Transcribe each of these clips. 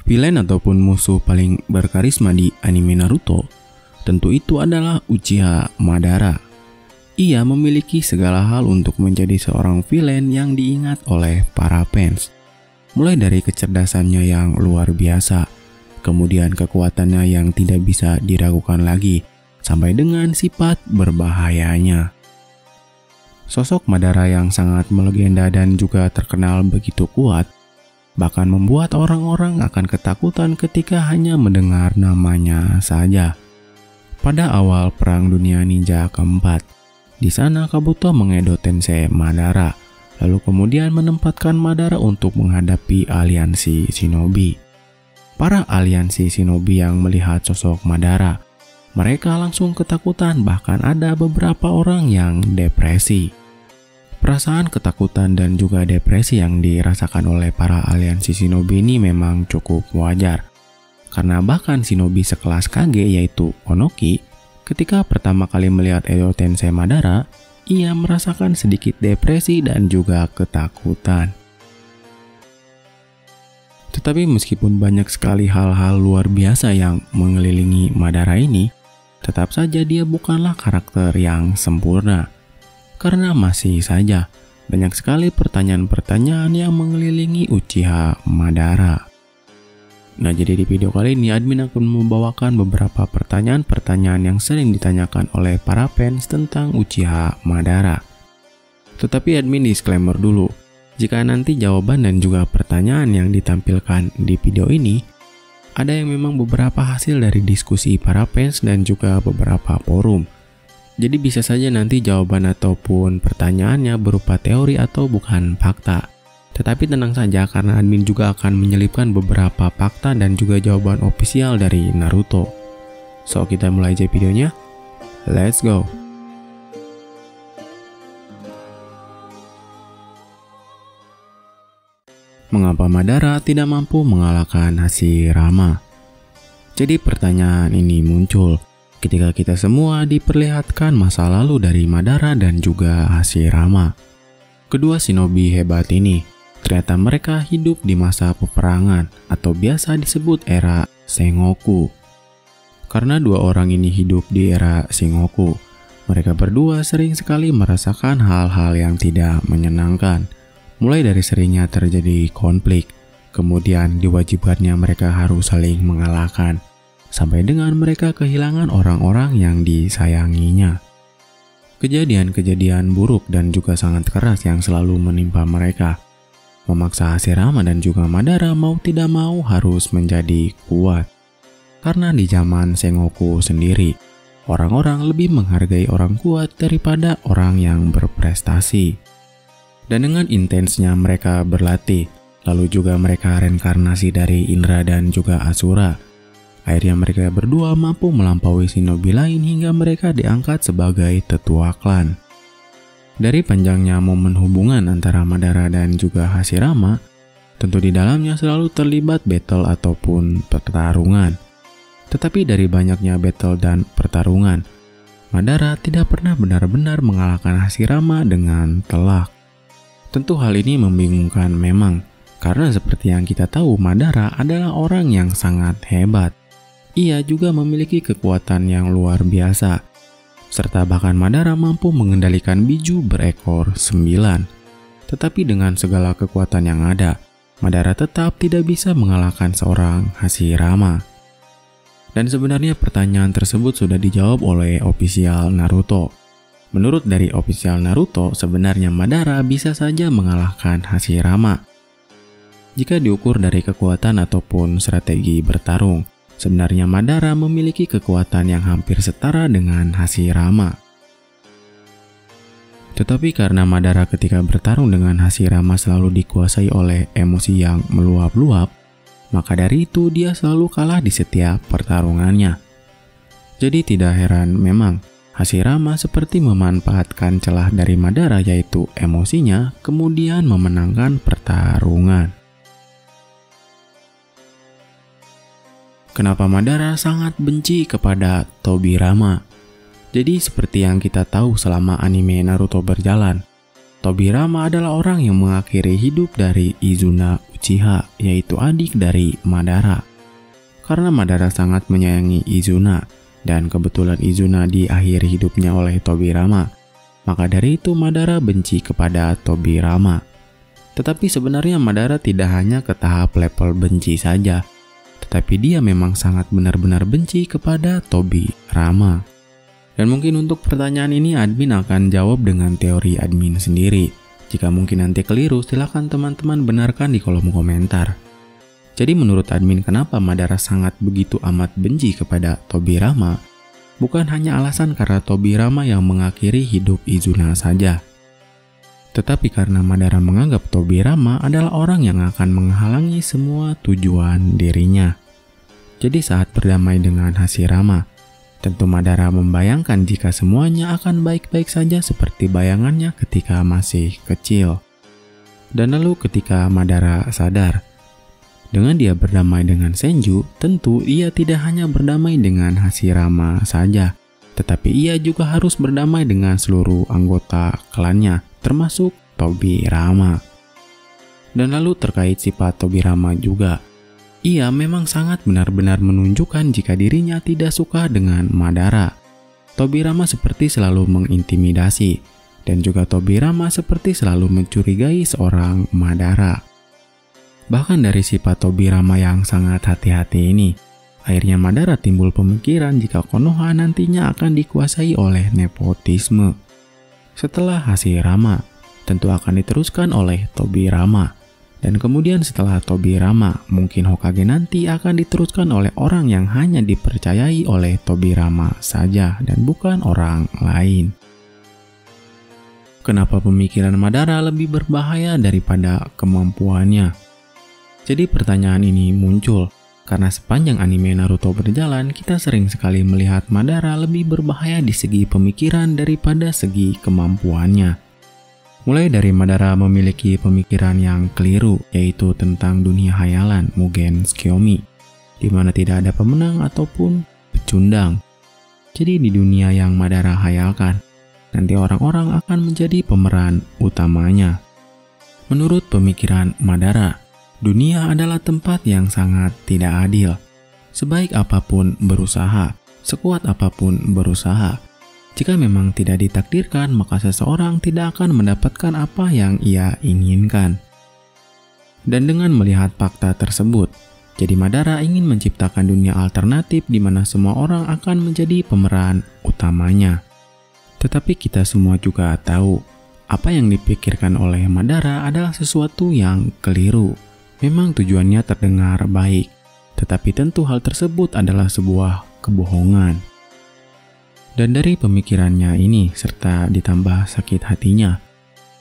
Villain ataupun musuh paling berkarisma di anime Naruto tentu itu adalah Uchiha Madara. Ia memiliki segala hal untuk menjadi seorang villain yang diingat oleh para fans. Mulai dari kecerdasannya yang luar biasa, kemudian kekuatannya yang tidak bisa diragukan lagi, sampai dengan sifat berbahayanya. Sosok Madara yang sangat melegenda dan juga terkenal begitu kuat, bahkan membuat orang-orang akan ketakutan ketika hanya mendengar namanya saja. Pada awal Perang Dunia Ninja keempat, di sana Kabuto mengedo Tensei Madara, lalu kemudian menempatkan Madara untuk menghadapi aliansi shinobi. Para aliansi shinobi yang melihat sosok Madara, mereka langsung ketakutan, bahkan ada beberapa orang yang depresi. Perasaan ketakutan dan juga depresi yang dirasakan oleh para aliansi shinobi ini memang cukup wajar. Karena bahkan shinobi sekelas Kage yaitu Onoki, ketika pertama kali melihat Edo Tensei Madara, ia merasakan sedikit depresi dan juga ketakutan. Tetapi meskipun banyak sekali hal-hal luar biasa yang mengelilingi Madara ini, tetap saja dia bukanlah karakter yang sempurna. Karena masih saja banyak sekali pertanyaan-pertanyaan yang mengelilingi Uchiha Madara. Nah, jadi di video kali ini admin akan membawakan beberapa pertanyaan-pertanyaan yang sering ditanyakan oleh para fans tentang Uchiha Madara. Tetapi admin disclaimer dulu, jika nanti jawaban dan juga pertanyaan yang ditampilkan di video ini ada yang memang beberapa hasil dari diskusi para fans dan juga beberapa forum. Jadi bisa saja nanti jawaban ataupun pertanyaannya berupa teori atau bukan fakta. Tetapi tenang saja karena admin juga akan menyelipkan beberapa fakta dan juga jawaban ofisial dari Naruto. So, kita mulai aja videonya. Let's go! Mengapa Madara tidak mampu mengalahkan Hashirama? Jadi pertanyaan ini muncul ketika kita semua diperlihatkan masa lalu dari Madara dan juga Hashirama. Kedua shinobi hebat ini, ternyata mereka hidup di masa peperangan atau biasa disebut era Sengoku. Karena dua orang ini hidup di era Sengoku, mereka berdua sering sekali merasakan hal-hal yang tidak menyenangkan. Mulai dari seringnya terjadi konflik, kemudian diwajibkannya mereka harus saling mengalahkan, sampai dengan mereka kehilangan orang-orang yang disayanginya. Kejadian-kejadian buruk dan juga sangat keras yang selalu menimpa mereka memaksa Hashirama dan juga Madara mau tidak mau harus menjadi kuat. Karena di zaman Sengoku sendiri, orang-orang lebih menghargai orang kuat daripada orang yang berprestasi. Dan dengan intensnya mereka berlatih, lalu juga mereka reinkarnasi dari Indra dan juga Asura. Akhirnya mereka berdua mampu melampaui shinobi lain hingga mereka diangkat sebagai tetua klan. Dari panjangnya momen hubungan antara Madara dan juga Hashirama, tentu di dalamnya selalu terlibat battle ataupun pertarungan. Tetapi dari banyaknya battle dan pertarungan, Madara tidak pernah benar-benar mengalahkan Hashirama dengan telak. Tentu hal ini membingungkan memang, karena seperti yang kita tahu Madara adalah orang yang sangat hebat. Ia juga memiliki kekuatan yang luar biasa, serta bahkan Madara mampu mengendalikan biju berekor 9. Tetapi dengan segala kekuatan yang ada, Madara tetap tidak bisa mengalahkan seorang Hashirama. Dan sebenarnya pertanyaan tersebut sudah dijawab oleh official Naruto. Menurut dari official Naruto, sebenarnya Madara bisa saja mengalahkan Hashirama. Jika diukur dari kekuatan ataupun strategi bertarung, sebenarnya Madara memiliki kekuatan yang hampir setara dengan Hashirama. Tetapi karena Madara ketika bertarung dengan Hashirama selalu dikuasai oleh emosi yang meluap-luap, maka dari itu dia selalu kalah di setiap pertarungannya. Jadi tidak heran memang Hashirama seperti memanfaatkan celah dari Madara yaitu emosinya, kemudian memenangkan pertarungan. Kenapa Madara sangat benci kepada Tobirama? Jadi seperti yang kita tahu selama anime Naruto berjalan, Tobirama adalah orang yang mengakhiri hidup dari Izuna Uchiha, yaitu adik dari Madara. Karena Madara sangat menyayangi Izuna, dan kebetulan Izuna diakhiri hidupnya oleh Tobirama, maka dari itu Madara benci kepada Tobirama. Tetapi sebenarnya Madara tidak hanya ke tahap level benci saja, tetapi dia memang sangat benar-benar benci kepada Tobirama. Dan mungkin untuk pertanyaan ini admin akan jawab dengan teori admin sendiri. Jika mungkin nanti keliru, silakan teman-teman benarkan di kolom komentar. Jadi menurut admin, kenapa Madara sangat begitu amat benci kepada Tobirama? Bukan hanya alasan karena Tobirama yang mengakhiri hidup Izuna saja, tetapi karena Madara menganggap Tobirama adalah orang yang akan menghalangi semua tujuan dirinya. Jadi saat berdamai dengan Hashirama, tentu Madara membayangkan jika semuanya akan baik-baik saja seperti bayangannya ketika masih kecil. Dan lalu ketika Madara sadar, dengan dia berdamai dengan Senju, tentu ia tidak hanya berdamai dengan Hashirama saja, tetapi ia juga harus berdamai dengan seluruh anggota klannya, termasuk Tobirama. Dan lalu terkait sifat Tobirama juga, ia memang sangat benar-benar menunjukkan jika dirinya tidak suka dengan Madara. Tobirama seperti selalu mengintimidasi, dan juga Tobirama seperti selalu mencurigai seorang Madara. Bahkan dari sifat Tobirama yang sangat hati-hati ini, akhirnya Madara timbul pemikiran jika Konoha nantinya akan dikuasai oleh nepotisme. Setelah Hashirama, tentu akan diteruskan oleh Tobirama. Dan kemudian setelah Tobirama, mungkin Hokage nanti akan diteruskan oleh orang yang hanya dipercayai oleh Tobirama saja dan bukan orang lain. Kenapa pemikiran Madara lebih berbahaya daripada kemampuannya? Jadi pertanyaan ini muncul karena sepanjang anime Naruto berjalan, kita sering sekali melihat Madara lebih berbahaya di segi pemikiran daripada segi kemampuannya. Mulai dari Madara memiliki pemikiran yang keliru, yaitu tentang dunia hayalan Mugen Tsukiyomi, di mana tidak ada pemenang ataupun pecundang. Jadi di dunia yang Madara hayalkan, nanti orang-orang akan menjadi pemeran utamanya. Menurut pemikiran Madara, dunia adalah tempat yang sangat tidak adil. Sebaik apapun berusaha, sekuat apapun berusaha, jika memang tidak ditakdirkan, maka seseorang tidak akan mendapatkan apa yang ia inginkan. Dan dengan melihat fakta tersebut, jadi Madara ingin menciptakan dunia alternatif di mana semua orang akan menjadi pemeran utamanya. Tetapi kita semua juga tahu, apa yang dipikirkan oleh Madara adalah sesuatu yang keliru. Memang tujuannya terdengar baik, tetapi tentu hal tersebut adalah sebuah kebohongan. Dan dari pemikirannya ini serta ditambah sakit hatinya,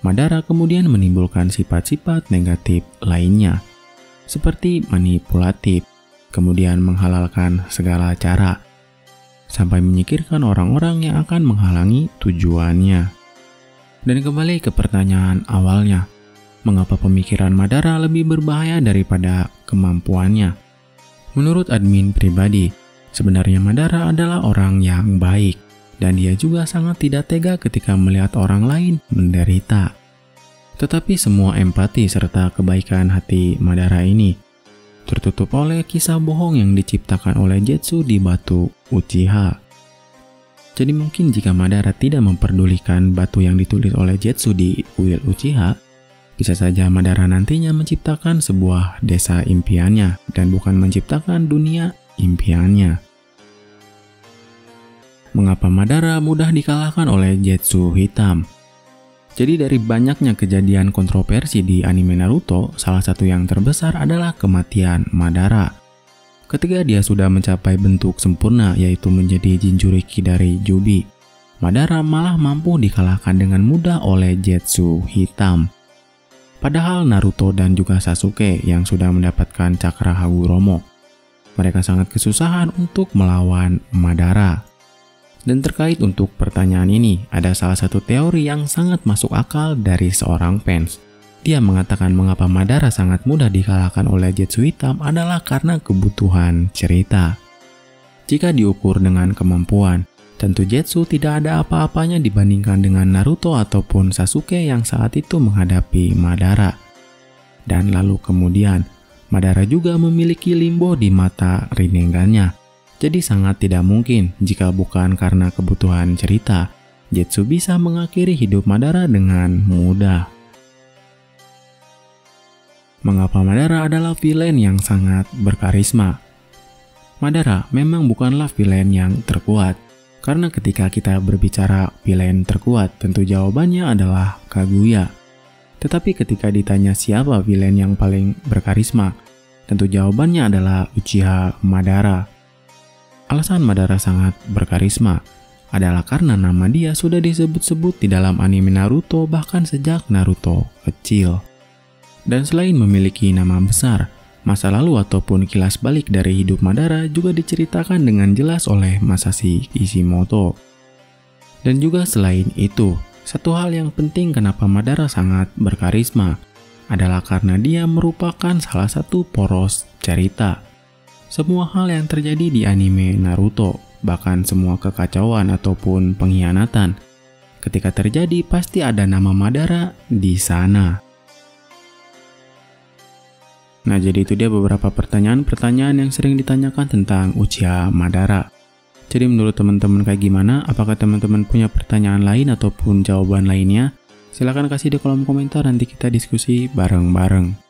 Madara kemudian menimbulkan sifat-sifat negatif lainnya, seperti manipulatif, kemudian menghalalkan segala cara, sampai menyingkirkan orang-orang yang akan menghalangi tujuannya. Dan kembali ke pertanyaan awalnya, mengapa pemikiran Madara lebih berbahaya daripada kemampuannya? Menurut admin pribadi, sebenarnya Madara adalah orang yang baik, dan dia juga sangat tidak tega ketika melihat orang lain menderita. Tetapi semua empati serta kebaikan hati Madara ini tertutup oleh kisah bohong yang diciptakan oleh Zetsu di batu Uchiha. Jadi mungkin jika Madara tidak memperdulikan batu yang ditulis oleh Zetsu di kuil Uchiha, bisa saja Madara nantinya menciptakan sebuah desa impiannya dan bukan menciptakan dunia impiannya. Mengapa Madara mudah dikalahkan oleh Zetsu hitam? Jadi dari banyaknya kejadian kontroversi di anime Naruto, salah satu yang terbesar adalah kematian Madara. Ketika dia sudah mencapai bentuk sempurna yaitu menjadi Jinchuriki dari Kyuubi, Madara malah mampu dikalahkan dengan mudah oleh Zetsu hitam. Padahal Naruto dan juga Sasuke yang sudah mendapatkan cakra Hagoromo, mereka sangat kesusahan untuk melawan Madara. Dan terkait untuk pertanyaan ini, ada salah satu teori yang sangat masuk akal dari seorang fans. Dia mengatakan mengapa Madara sangat mudah dikalahkan oleh Zetsu hitam adalah karena kebutuhan cerita. Jika diukur dengan kemampuan, Tentu Zetsu tidak ada apa-apanya dibandingkan dengan Naruto ataupun Sasuke yang saat itu menghadapi Madara. Dan lalu kemudian, Madara juga memiliki limbo di mata Rinnegan-nya. Jadi sangat tidak mungkin jika bukan karena kebutuhan cerita, Zetsu bisa mengakhiri hidup Madara dengan mudah. Mengapa Madara adalah villain yang sangat berkarisma? Madara memang bukanlah villain yang terkuat, karena ketika kita berbicara villain terkuat, tentu jawabannya adalah Kaguya. Tetapi ketika ditanya siapa villain yang paling berkarisma, tentu jawabannya adalah Uchiha Madara. Alasan Madara sangat berkarisma adalah karena nama dia sudah disebut-sebut di dalam anime Naruto bahkan sejak Naruto kecil. Dan selain memiliki nama besar, masa lalu ataupun kilas balik dari hidup Madara juga diceritakan dengan jelas oleh Masashi Kishimoto. Dan juga selain itu, satu hal yang penting kenapa Madara sangat berkarisma adalah karena dia merupakan salah satu poros cerita. Semua hal yang terjadi di anime Naruto, bahkan semua kekacauan ataupun pengkhianatan, ketika terjadi pasti ada nama Madara di sana. Nah, jadi itu dia beberapa pertanyaan yang sering ditanyakan tentang Uchiha Madara. Jadi menurut teman-teman kayak gimana? Apakah teman-teman punya pertanyaan lain ataupun jawaban lainnya? Silahkan kasih di kolom komentar, nanti kita diskusi bareng-bareng.